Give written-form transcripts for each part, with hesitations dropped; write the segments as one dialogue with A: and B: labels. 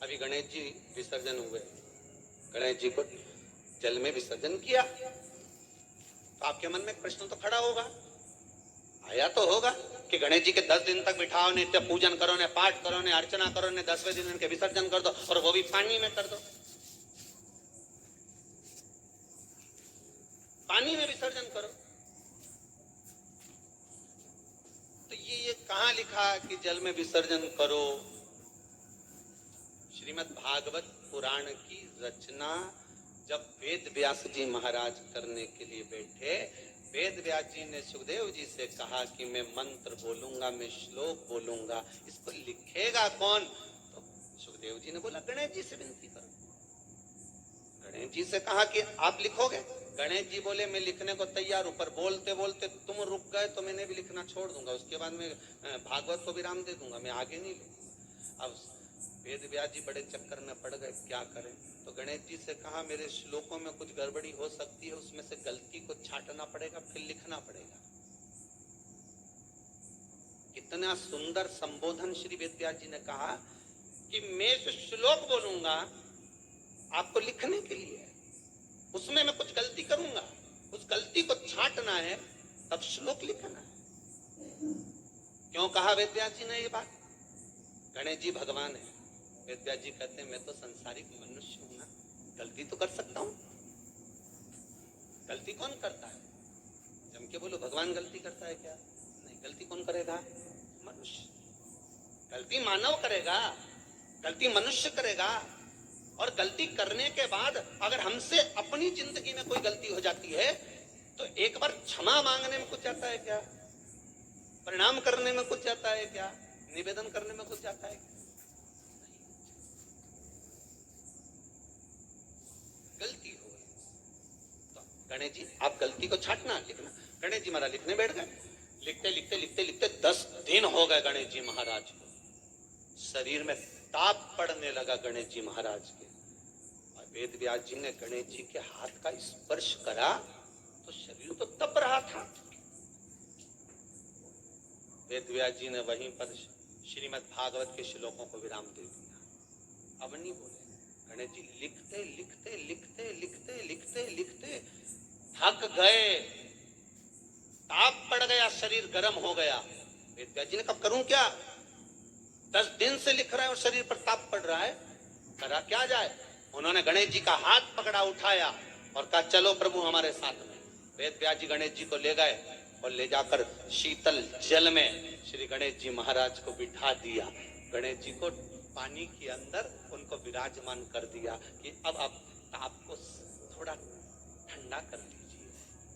A: अभी गणेश जी विसर्जन हुए, गणेश जी को जल में विसर्जन किया, तो आपके मन में एक प्रश्न तो खड़ा होगा, आया तो होगा कि गणेश जी के 10 दिन तक बिठाओ, नित्य पूजन करो, ने पाठ करो, ने अर्चना करो, ने 10वें दिन इनके विसर्जन कर दो, और वो भी पानी में कर दो, पानी में विसर्जन करो। तो ये कहां लिखा कि जल में विसर्जन करो? श्रीमद् भागवत पुराण की रचना जब वेद व्यास जी महाराज करने के लिए बैठे, वेद व्यास जी ने सुखदेव जी से कहा कि मैं मंत्र बोलूंगा, मैं श्लोक बोलूंगा, इसको लिखेगा कौन? तो सुखदेव जी ने बोला गणेश जी से विनती करो। गणेश जी से कहा कि आप लिखोगे? गणेश जी बोले मैं लिखने को तैयार हूं, पर बोलते बोलते तुम रुक गए तो मैंने भी लिखना छोड़ दूंगा, उसके बाद मैं भागवत को विराम दे दूंगा, मैं आगे नहीं लूंगा। अब वेद व्यास जी बड़े चक्कर में पड़ गए, क्या करें? तो गणेश जी से कहा मेरे श्लोकों में कुछ गड़बड़ी हो सकती है, उसमें से गलती को छांटना पड़ेगा, फिर लिखना पड़ेगा। कितना सुंदर संबोधन श्री वेद व्यास जी ने कहा कि मैं जो श्लोक बोलूंगा आपको लिखने के लिए है, उसमें मैं कुछ गलती करूंगा, उस गलती को छांटना है, तब श्लोक लिखना है। क्यों कहा वेद व्यास जी ने ये बात? गणेश जी भगवान है, वेद व्यास जी कहते हैं मैं तो संसारिक मनुष्य हूं ना, गलती तो कर सकता हूं। गलती कौन करता है? जम के बोलो भगवान गलती करता है क्या? नहीं, गलती कौन करेगा? मनुष्य। गलती मानव करेगा, गलती मनुष्य करेगा। और गलती करने के बाद अगर हमसे अपनी जिंदगी में कोई गलती हो जाती है तो एक बार क्षमा मांगने में कुछ जाता है क्या? प्रणाम करने में कुछ जाता है क्या? निवेदन करने में कुछ जाता है क्या? गलती हो गई तो गणेश जी आप गलती को छांटना, लिखना। गणेश जी महाराज लिखने बैठ गए, लिखते लिखते लिखते लिखते 10 दिन हो गए गणेश जी महाराज को। शरीर में ताप पड़ने लगा गणेश जी महाराज के। और वेद व्यास जी ने गणेश जी के हाथ का स्पर्श करा तो शरीर तो तप रहा था। वेद व्यास जी ने वहीं पर श्रीमद् भागवत के श्लोकों को विराम दे दिया, अब नहीं बोले। गणेश जी लिखते लिखते लिखते लिखते लिखते लिखते थक गए, ताप पड़ गया, शरीर गर्म हो गया। वेद व्यास जी ने कब करूं क्या? 10 दिन से लिख रहा है और शरीर पर ताप पड़ रहा है, करा क्या जाए? उन्होंने गणेश जी का हाथ पकड़ा, उठाया और कहा चलो प्रभु हमारे साथ में। वेद व्यास जी गणेश जी को ले गए और ले जाकर शीतल जल में श्री गणेश जी महाराज को बिठा दिया। गणेश जी को पानी के अंदर उनको विराजमान कर दिया कि अब आप ताप को थोड़ा ठंडा कर दीजिए।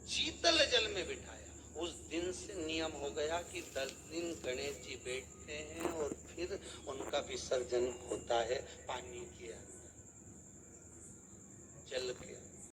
A: शीतल जल में बिठाया। उस दिन से नियम हो गया कि 10 दिन गणेश जी बैठते हैं और फिर उनका विसर्जन होता है पानी के अंदर, जल के